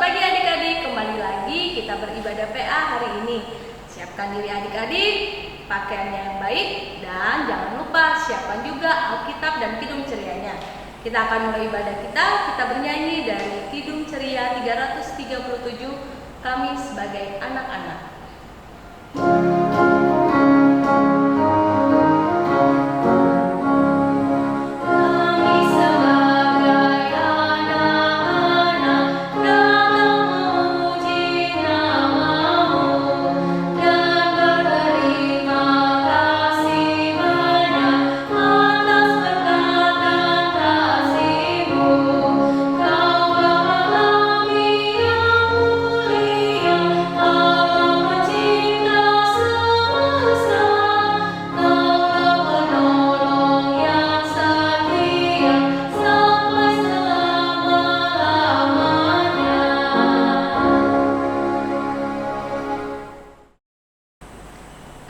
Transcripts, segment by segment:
pagi adik-adik, kembali lagi kita beribadah PA hari ini. Siapkan diri adik-adik, pakaiannya yang baik, dan jangan lupa siapkan juga Alkitab dan Kidung Cerianya. Kita akan mulai ibadah kita bernyanyi dari Kidung Ceria 337, Kami Sebagai Anak-anak.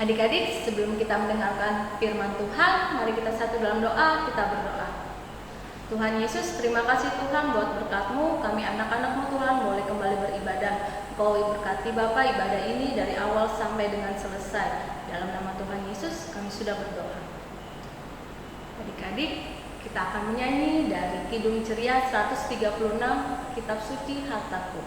Adik-adik, sebelum kita mendengarkan firman Tuhan, mari kita satu dalam doa, kita berdoa. Tuhan Yesus, terima kasih Tuhan buat berkat-Mu, kami anak-anak-Mu Tuhan boleh kembali beribadah. Engkau berkati Bapa ibadah ini dari awal sampai dengan selesai. Dalam nama Tuhan Yesus, kami sudah berdoa. Adik-adik, kita akan menyanyi dari Kidung Ceria 136, Kitab Suci Hartaku.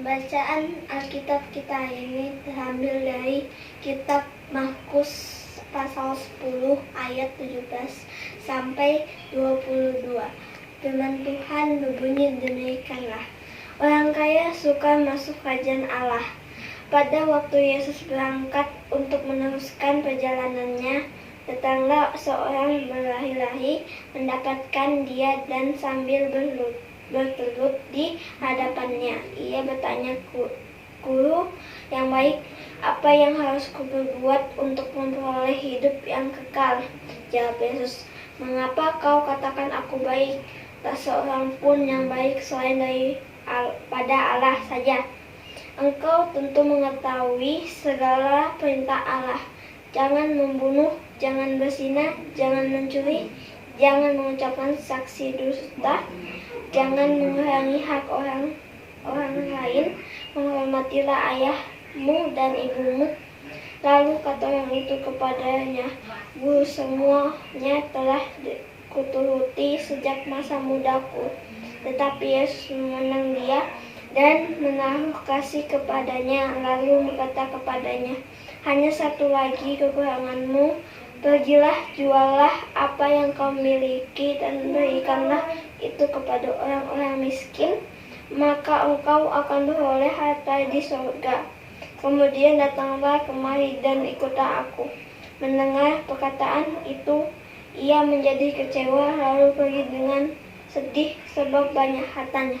Bacaan Alkitab kita ini terambil dari kitab Markus pasal 10 ayat 17 sampai 22. Firman Tuhan berbunyi demikianlah. Orang kaya suka masuk kerajaan Allah. Pada waktu Yesus berangkat untuk meneruskan perjalanannya, datanglah seorang berlari-lari mendapatkan dia dan sambil bertelut di hadapannya. Ia bertanya, Guru yang baik, apa yang harus kuperbuat untuk memperoleh hidup yang kekal? Jawab Yesus, mengapa kau katakan aku baik? Tak seorang pun yang baik selain pada Allah saja. Engkau tentu mengetahui segala perintah Allah. Jangan membunuh, jangan berzina, jangan mencuri, jangan mengucapkan saksi dusta, jangan mengurangi hak orang lain, menghormatilah ayahmu dan ibumu. Lalu kata orang itu kepadanya, Guru, semuanya telah kuturuti sejak masa mudaku. Tetapi Yesus memandang dia dan menaruh kasih kepadanya, lalu berkata kepadanya, hanya satu lagi kekuranganmu. Pergilah, jualah apa yang kau miliki dan berikanlah itu kepada orang-orang miskin, maka engkau akan beroleh harta di surga. Kemudian datanglah kemari dan ikutlah aku. Mendengar perkataan itu, ia menjadi kecewa lalu pergi dengan sedih sebab banyak hartanya.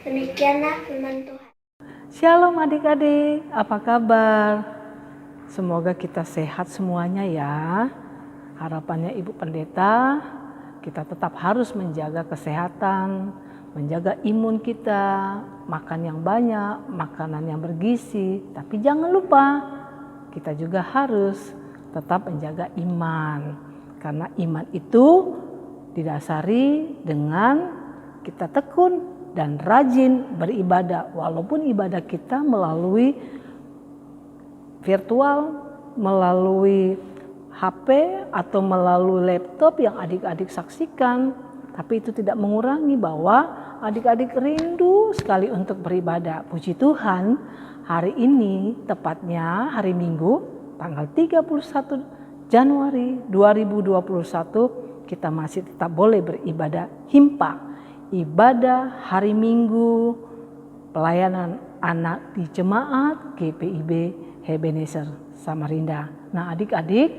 Demikianlah firman Tuhan. Shalom adik-adik, apa kabar? Semoga kita sehat semuanya ya. Harapannya Ibu Pendeta, kita tetap harus menjaga kesehatan, menjaga imun kita, makan yang banyak, makanan yang bergizi. Tapi jangan lupa, kita juga harus tetap menjaga iman. Karena iman itu didasari dengan kita tekun dan rajin beribadah. Walaupun ibadah kita melalui virtual, melalui HP atau melalui laptop yang adik-adik saksikan, tapi itu tidak mengurangi bahwa adik-adik rindu sekali untuk beribadah. Puji Tuhan, hari ini tepatnya hari Minggu tanggal 31 Januari 2021 kita masih tetap boleh beribadah himpa, ibadah hari Minggu, pelayanan anak di jemaat GPIB Ebenezer Samarinda. Nah adik-adik,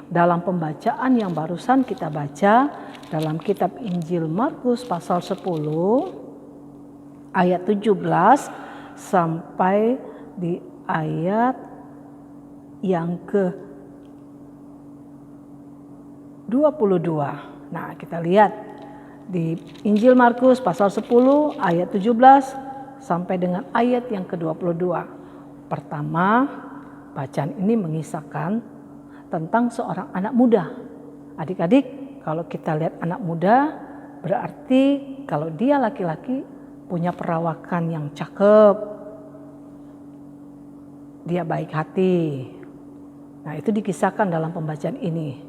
dalam pembacaan yang barusan kita baca dalam kitab Injil Markus pasal 10 ayat 17 sampai di ayat yang ke-22. Nah, kita lihat di Injil Markus pasal 10 ayat 17 sampai dengan ayat yang ke-22. Pertama, bacaan ini mengisahkan tentang seorang anak muda. Adik-adik, kalau kita lihat anak muda, berarti kalau dia laki-laki punya perawakan yang cakep, dia baik hati. Nah, itu dikisahkan dalam pembacaan ini.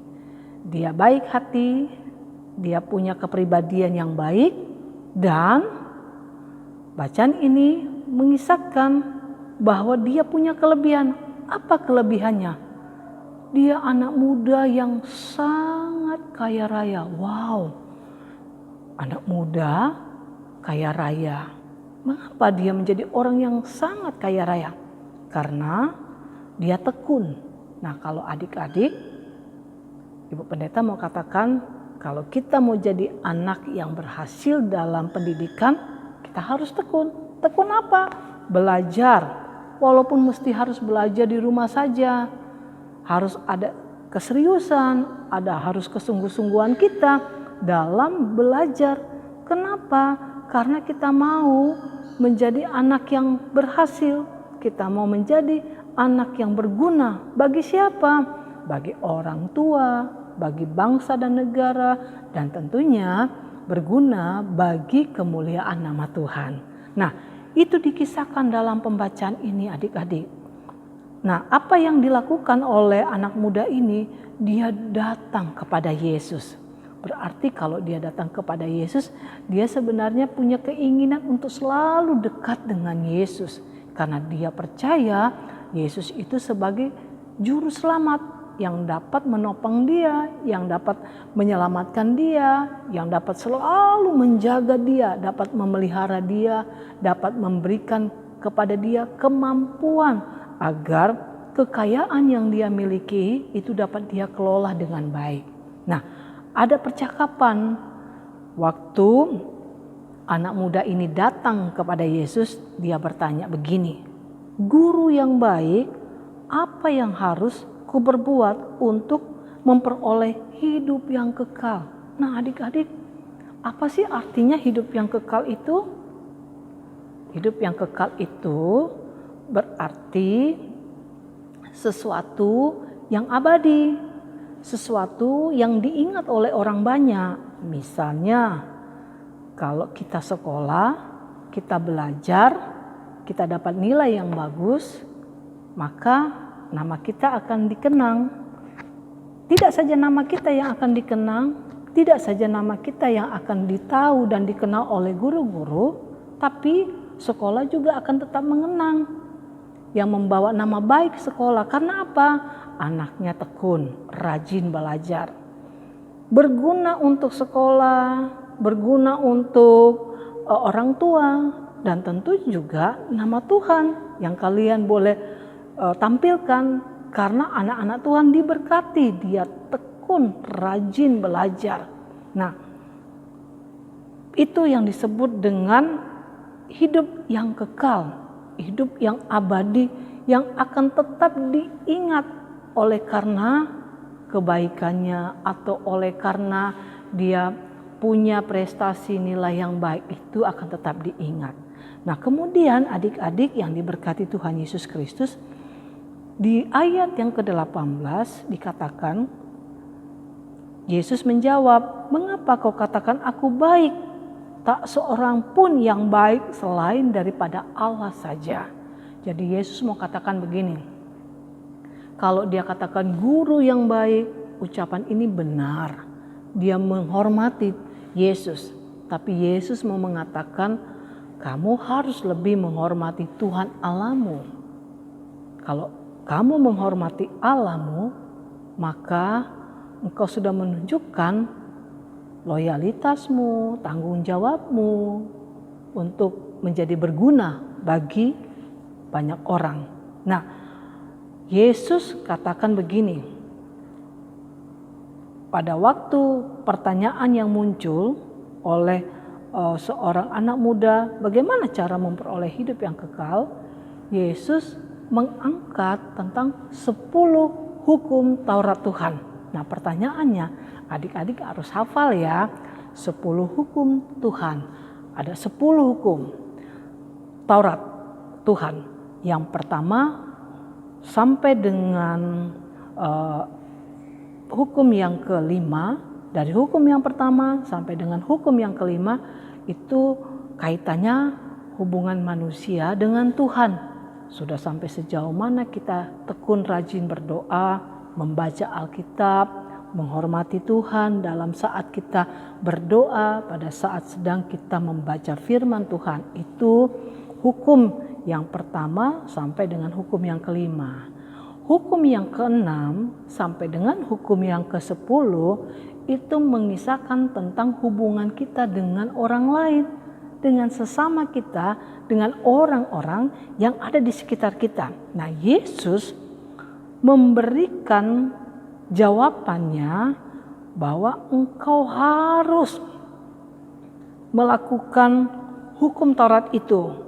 Dia baik hati, dia punya kepribadian yang baik, dan bacaan ini mengisahkan bahwa dia punya kelebihan. Apa kelebihannya? Dia anak muda yang sangat kaya raya. Wow, anak muda kaya raya. Mengapa dia menjadi orang yang sangat kaya raya? Karena dia tekun. Nah, kalau adik-adik, Ibu Pendeta mau katakan, kalau kita mau jadi anak yang berhasil dalam pendidikan, kita harus tekun. Tekun apa? Belajar. Walaupun mesti harus belajar di rumah saja. Harus ada keseriusan, harus kesungguh-sungguhan kita dalam belajar. Kenapa? Karena kita mau menjadi anak yang berhasil. Kita mau menjadi anak yang berguna. Bagi siapa? Bagi orang tua, bagi bangsa dan negara, dan tentunya berguna bagi kemuliaan nama Tuhan. Nah, itu dikisahkan dalam pembacaan ini adik-adik. Nah, apa yang dilakukan oleh anak muda ini? Dia datang kepada Yesus. Berarti kalau dia datang kepada Yesus, dia sebenarnya punya keinginan untuk selalu dekat dengan Yesus. Karena dia percaya Yesus itu sebagai juru selamat yang dapat menopang dia, yang dapat menyelamatkan dia, yang dapat selalu menjaga dia, dapat memelihara dia, dapat memberikan kepada dia kemampuan agar kekayaan yang dia miliki itu dapat dia kelola dengan baik. Nah, ada percakapan waktu anak muda ini datang kepada Yesus, dia bertanya begini, "Guru yang baik, apa yang harus ku berbuat untuk memperoleh hidup yang kekal?" Nah, adik-adik, apa sih artinya hidup yang kekal itu? Hidup yang kekal itu berarti sesuatu yang abadi, sesuatu yang diingat oleh orang banyak. Misalnya, kalau kita sekolah, kita belajar, kita dapat nilai yang bagus, maka nama kita akan dikenang. Tidak saja nama kita yang akan dikenang, tidak saja nama kita yang akan ditahu dan dikenal oleh guru-guru, tapi sekolah juga akan tetap mengenang. Yang membawa nama baik sekolah. Karena apa? Anaknya tekun, rajin belajar. Berguna untuk sekolah, berguna untuk orang tua, dan tentu juga nama Tuhan yang kalian boleh tampilkan. Karena anak-anak Tuhan diberkati, dia tekun, rajin belajar. Nah, itu yang disebut dengan hidup yang kekal. Hidup yang abadi, yang akan tetap diingat oleh karena kebaikannya atau oleh karena dia punya prestasi nilai yang baik, itu akan tetap diingat. Nah, kemudian adik-adik yang diberkati Tuhan Yesus Kristus, di ayat yang ke-18 dikatakan, Yesus menjawab, "Mengapa kau katakan aku baik? Tak seorang pun yang baik selain daripada Allah saja." Jadi Yesus mau katakan begini, kalau dia katakan guru yang baik, ucapan ini benar. Dia menghormati Yesus. Tapi Yesus mau mengatakan, kamu harus lebih menghormati Tuhan Allahmu. Kalau kamu menghormati Allahmu, maka engkau sudah menunjukkan loyalitasmu, tanggung jawabmu untuk menjadi berguna bagi banyak orang. Nah, Yesus katakan begini, pada waktu pertanyaan yang muncul oleh seorang anak muda, bagaimana cara memperoleh hidup yang kekal, Yesus mengangkat tentang 10 hukum Taurat Tuhan. Nah, pertanyaannya, adik-adik harus hafal ya, 10 hukum Tuhan. Ada 10 hukum Taurat Tuhan. Yang pertama sampai dengan hukum yang kelima, dari hukum yang pertama sampai dengan hukum yang kelima itu kaitannya hubungan manusia dengan Tuhan. Sudah sampai sejauh mana kita tekun rajin berdoa, membaca Alkitab, menghormati Tuhan dalam saat kita berdoa, pada saat sedang kita membaca firman Tuhan. Itu hukum yang pertama sampai dengan hukum yang kelima. Hukum yang keenam sampai dengan hukum yang ke-10 itu mengisahkan tentang hubungan kita dengan orang lain, dengan sesama kita, dengan orang-orang yang ada di sekitar kita. Nah, Yesus memberikan jawabannya bahwa engkau harus melakukan hukum Taurat itu.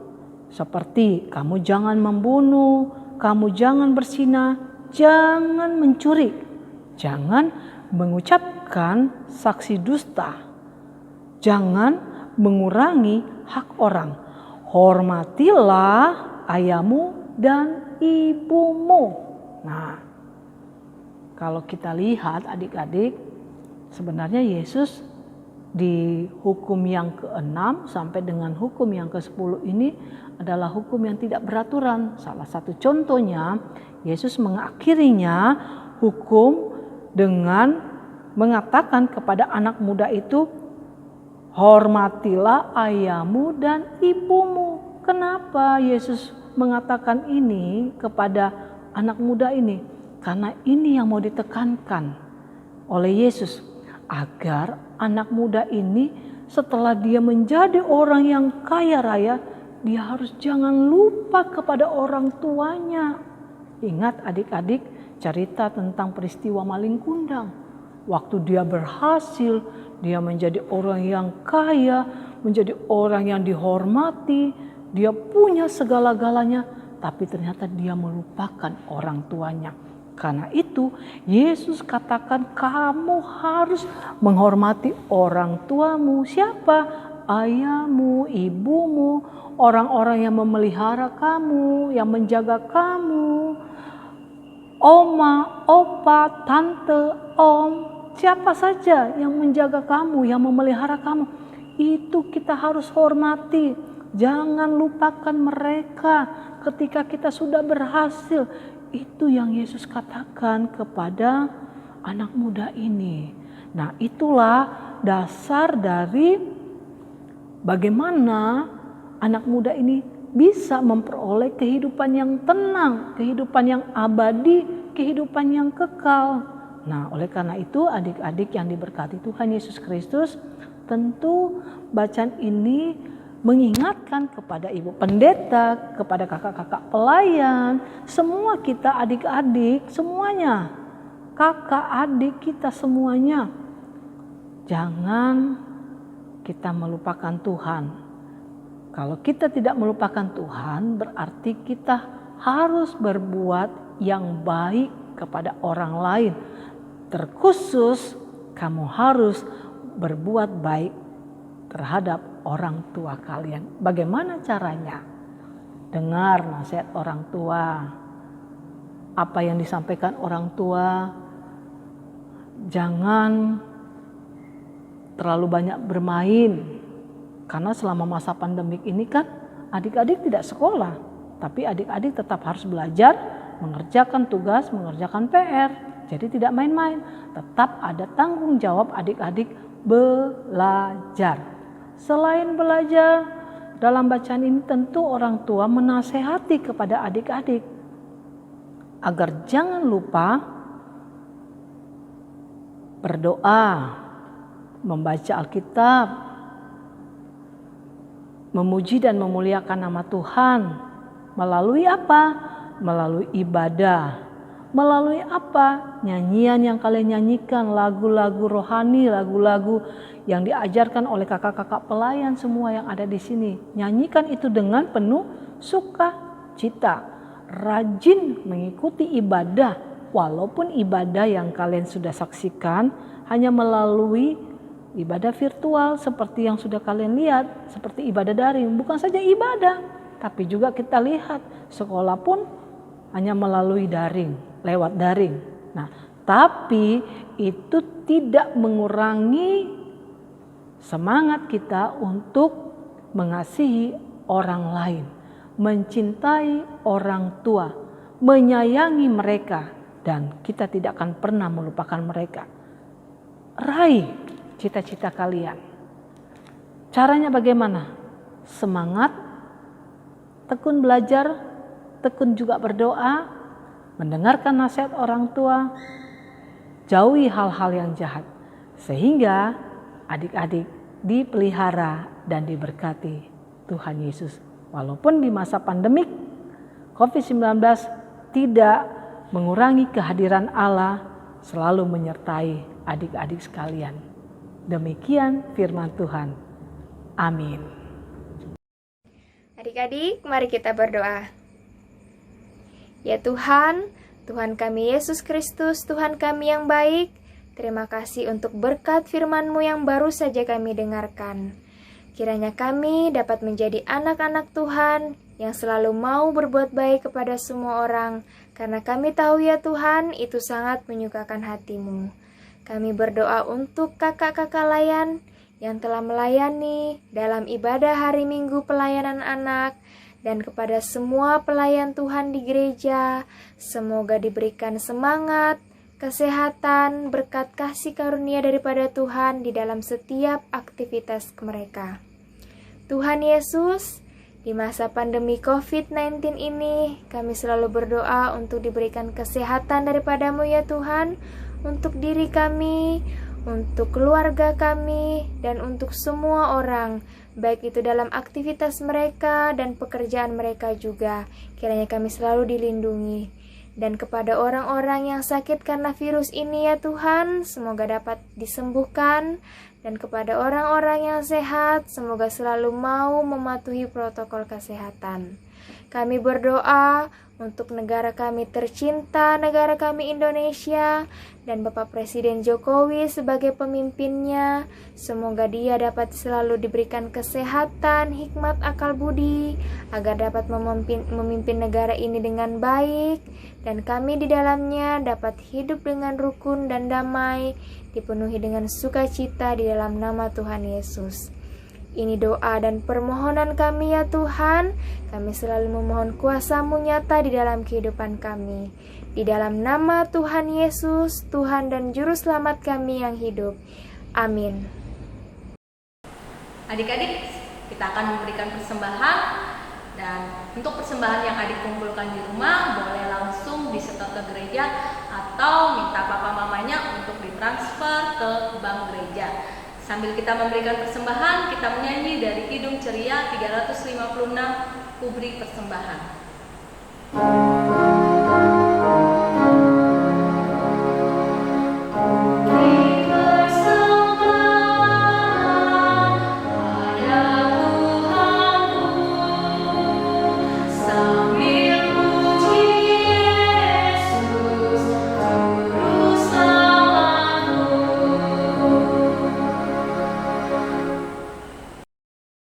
Seperti kamu jangan membunuh, kamu jangan berzina, jangan mencuri, jangan mengucapkan saksi dusta, jangan mengurangi hak orang, hormatilah ayahmu dan ibumu. Nah, kalau kita lihat adik-adik, sebenarnya Yesus di hukum yang ke-6 sampai dengan hukum yang ke-10 ini adalah hukum yang tidak beraturan. Salah satu contohnya, Yesus mengakhirinya hukum dengan mengatakan kepada anak muda itu, hormatilah ayahmu dan ibumu. Kenapa Yesus mengatakan ini kepada anak muda ini? Karena ini yang mau ditekankan oleh Yesus, agar anak muda ini setelah dia menjadi orang yang kaya raya, dia harus jangan lupa kepada orang tuanya. Ingat adik-adik cerita tentang peristiwa maling kundang. Waktu dia berhasil, dia menjadi orang yang kaya, menjadi orang yang dihormati, dia punya segala-galanya, tapi ternyata dia melupakan orang tuanya. Karena itu Yesus katakan kamu harus menghormati orang tuamu. Siapa? Ayahmu, ibumu, orang-orang yang memelihara kamu, yang menjaga kamu, oma, opa, tante, om, siapa saja yang menjaga kamu, yang memelihara kamu, itu kita harus hormati. Jangan lupakan mereka ketika kita sudah berhasil. Itu yang Yesus katakan kepada anak muda ini. Nah, itulah dasar dari bagaimana anak muda ini bisa memperoleh kehidupan yang tenang, kehidupan yang abadi, kehidupan yang kekal. Nah, oleh karena itu adik-adik yang diberkati Tuhan Yesus Kristus, tentu bacaan ini mengingatkan kepada ibu pendeta, kepada kakak-kakak pelayan, semua kita adik-adik, semuanya, kakak adik kita semuanya, jangan kita melupakan Tuhan. Kalau kita tidak melupakan Tuhan, berarti kita harus berbuat yang baik kepada orang lain. Terkhusus kamu harus berbuat baik terhadap orang tua kalian. Bagaimana caranya? Dengar nasihat orang tua. Apa yang disampaikan orang tua, jangan terlalu banyak bermain. Karena selama masa pandemik ini kan adik-adik tidak sekolah, tapi adik-adik tetap harus belajar, mengerjakan tugas, mengerjakan PR. Jadi tidak main-main, tetap ada tanggung jawab adik-adik belajar. Selain belajar, dalam bacaan ini tentu orang tua menasehati kepada adik-adik agar jangan lupa berdoa, membaca Alkitab, memuji dan memuliakan nama Tuhan. Melalui apa? Melalui ibadah, Melalui apa? Nyanyian yang kalian nyanyikan, lagu-lagu rohani, lagu-lagu yang diajarkan oleh kakak-kakak pelayan semua yang ada di sini. Nyanyikan itu dengan penuh sukacita. Rajin mengikuti ibadah, walaupun ibadah yang kalian sudah saksikan hanya melalui ibadah virtual seperti yang sudah kalian lihat, seperti ibadah daring. Bukan saja ibadah, tapi juga kita lihat sekolah pun hanya melalui daring, lewat daring. Nah, tapi itu tidak mengurangi semangat kita untuk mengasihi orang lain, mencintai orang tua, menyayangi mereka, dan kita tidak akan pernah melupakan mereka. Raih cita-cita kalian. Caranya bagaimana? Semangat, tekun belajar, tekun juga berdoa, mendengarkan nasihat orang tua, jauhi hal-hal yang jahat, sehingga adik-adik dipelihara dan diberkati Tuhan Yesus. Walaupun di masa pandemik COVID-19 tidak mengurangi kehadiran Allah selalu menyertai adik-adik sekalian. Demikian firman Tuhan. Amin. Adik-adik, mari kita berdoa. Ya Tuhan, Tuhan kami Yesus Kristus, Tuhan kami yang baik, terima kasih untuk berkat firman-Mu yang baru saja kami dengarkan. Kiranya kami dapat menjadi anak-anak Tuhan yang selalu mau berbuat baik kepada semua orang, karena kami tahu ya Tuhan, itu sangat menyukakan hati-Mu. Kami berdoa untuk kakak-kakak layan yang telah melayani dalam ibadah hari Minggu pelayanan anak, dan kepada semua pelayan Tuhan di gereja, semoga diberikan semangat, kesehatan, berkat kasih karunia daripada Tuhan di dalam setiap aktivitas mereka. Tuhan Yesus, di masa pandemi COVID-19 ini, kami selalu berdoa untuk diberikan kesehatan daripada-Mu ya Tuhan, untuk diri kami, untuk keluarga kami, dan untuk semua orang, baik itu dalam aktivitas mereka dan pekerjaan mereka juga. Kiranya kami selalu dilindungi. Dan kepada orang-orang yang sakit karena virus ini ya Tuhan, semoga dapat disembuhkan. Dan kepada orang-orang yang sehat, semoga selalu mau mematuhi protokol kesehatan. Kami berdoa untuk negara kami tercinta, negara kami Indonesia, dan Bapak Presiden Jokowi sebagai pemimpinnya. Semoga dia dapat selalu diberikan kesehatan, hikmat, akal budi, agar dapat memimpin negara ini dengan baik, dan kami di dalamnya dapat hidup dengan rukun dan damai, dipenuhi dengan sukacita di dalam nama Tuhan Yesus. Ini doa dan permohonan kami ya Tuhan. Kami selalu memohon kuasa-Mu nyata di dalam kehidupan kami. Di dalam nama Tuhan Yesus, Tuhan dan Juru Selamat kami yang hidup. Amin. Adik-adik, kita akan memberikan persembahan. Dan untuk persembahan yang adik kumpulkan di rumah, boleh langsung disetor ke gereja atau minta papa mamanya untuk ditransfer ke bank gereja. Sambil kita memberikan persembahan, kita menyanyi dari Kidung Ceria 356, Kuberi Persembahan.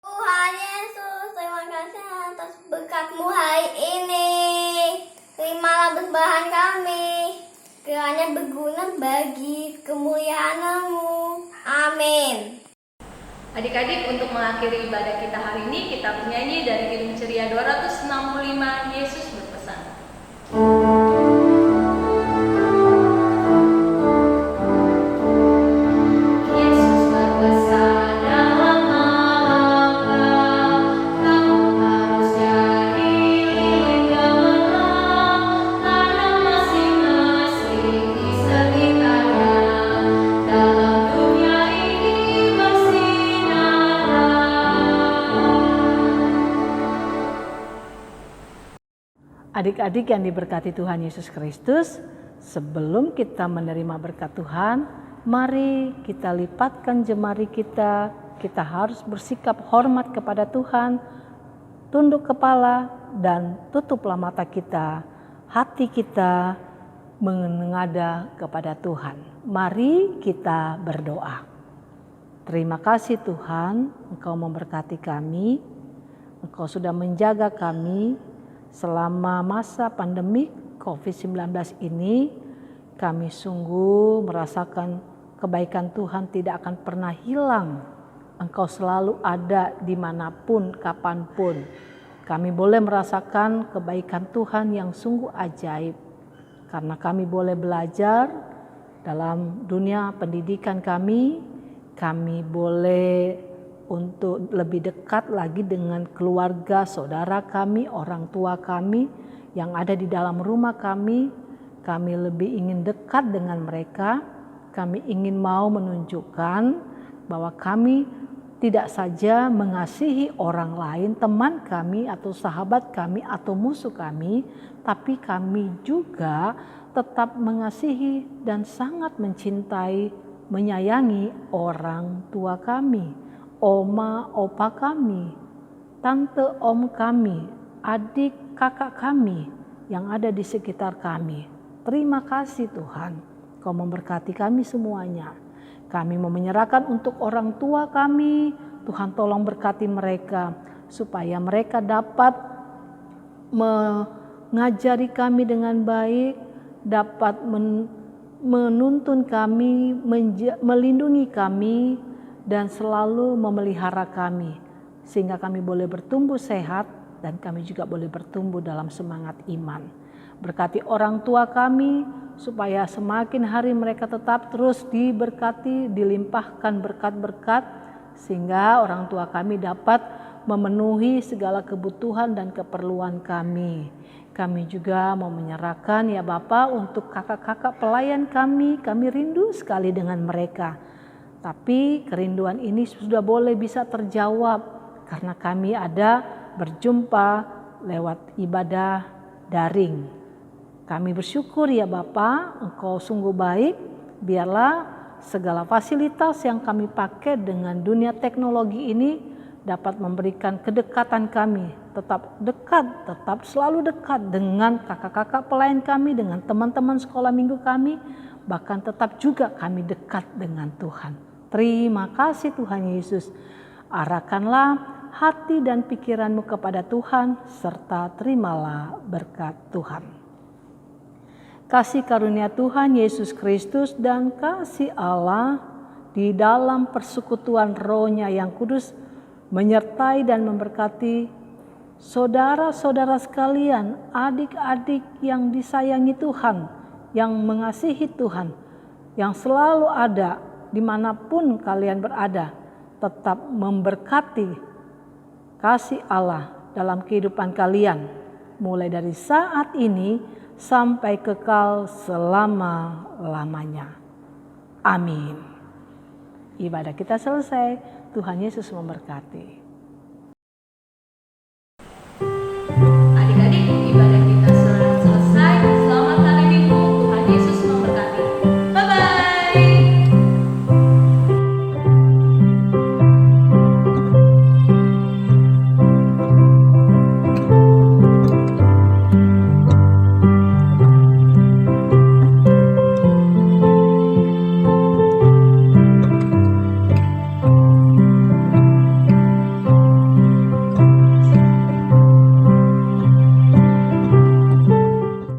Tuhan Yesus, terima kasih atas berkat-Mu hari ini. Terimalah persembahan kami, kiranya berguna bagi kemuliaan-Mu. Amin. Adik-adik, untuk mengakhiri ibadah kita hari ini, kita bernyanyi dari Kidung Ceria 265, Yesus berpesan. Yesus berpesan dalam malangkah, kamu harus jadi lilin gemilang, ada masing-masing di sekitarnya, dalam dunia ini bersinar. Adik-adik yang diberkati Tuhan Yesus Kristus, sebelum kita menerima berkat Tuhan, mari kita lipatkan jemari kita. Kita harus bersikap hormat kepada Tuhan, tunduk kepala dan tutuplah mata kita, hati kita menghadap kepada Tuhan. Mari kita berdoa. Terima kasih Tuhan, Engkau memberkati kami, Engkau sudah menjaga kami selama masa pandemi COVID-19 ini. Kami sungguh merasakan kebaikan Tuhan tidak akan pernah hilang. Engkau selalu ada dimanapun, kapanpun. Kami boleh merasakan kebaikan Tuhan yang sungguh ajaib. Karena kami boleh belajar dalam dunia pendidikan kami boleh untuk lebih dekat lagi dengan keluarga, saudara kami, orang tua kami yang ada di dalam rumah kami. Kami lebih ingin dekat dengan mereka. Kami ingin mau menunjukkan bahwa kami tidak saja mengasihi orang lain, teman kami atau sahabat kami atau musuh kami, tapi kami juga tetap mengasihi dan sangat mencintai, menyayangi orang tua kami, oma, opa kami, tante, om kami, adik, kakak kami yang ada di sekitar kami. Terima kasih Tuhan, Kau memberkati kami semuanya. Kami mau menyerahkan untuk orang tua kami. Tuhan tolong berkati mereka supaya mereka dapat mengajari kami dengan baik, dapat menuntun kami, melindungi kami, dan selalu memelihara kami. Sehingga kami boleh bertumbuh sehat dan kami juga boleh bertumbuh dalam semangat iman. Berkati orang tua kami supaya semakin hari mereka tetap terus diberkati, dilimpahkan berkat-berkat, sehingga orang tua kami dapat memenuhi segala kebutuhan dan keperluan kami. Kami juga mau menyerahkan ya Bapa untuk kakak-kakak pelayan kami rindu sekali dengan mereka. Tapi kerinduan ini sudah boleh bisa terjawab karena kami ada berjumpa lewat ibadah daring. Kami bersyukur ya Bapa, Engkau sungguh baik. Biarlah segala fasilitas yang kami pakai dengan dunia teknologi ini dapat memberikan kedekatan kami. Tetap dekat, tetap selalu dekat dengan kakak-kakak pelayan kami, dengan teman-teman sekolah minggu kami. Bahkan tetap juga kami dekat dengan Tuhan. Terima kasih Tuhan Yesus. Arahkanlah hati dan pikiranmu kepada Tuhan, serta terimalah berkat Tuhan. Kasih karunia Tuhan Yesus Kristus dan kasih Allah di dalam persekutuan Roh-Nya yang kudus menyertai dan memberkati saudara-saudara sekalian, adik-adik yang disayangi Tuhan, yang mengasihi Tuhan, yang selalu ada dimanapun kalian berada, tetap memberkati kasih Allah dalam kehidupan kalian, mulai dari saat ini sampai kekal selama-lamanya. Amin. Ibadah kita selesai. Tuhan Yesus memberkati.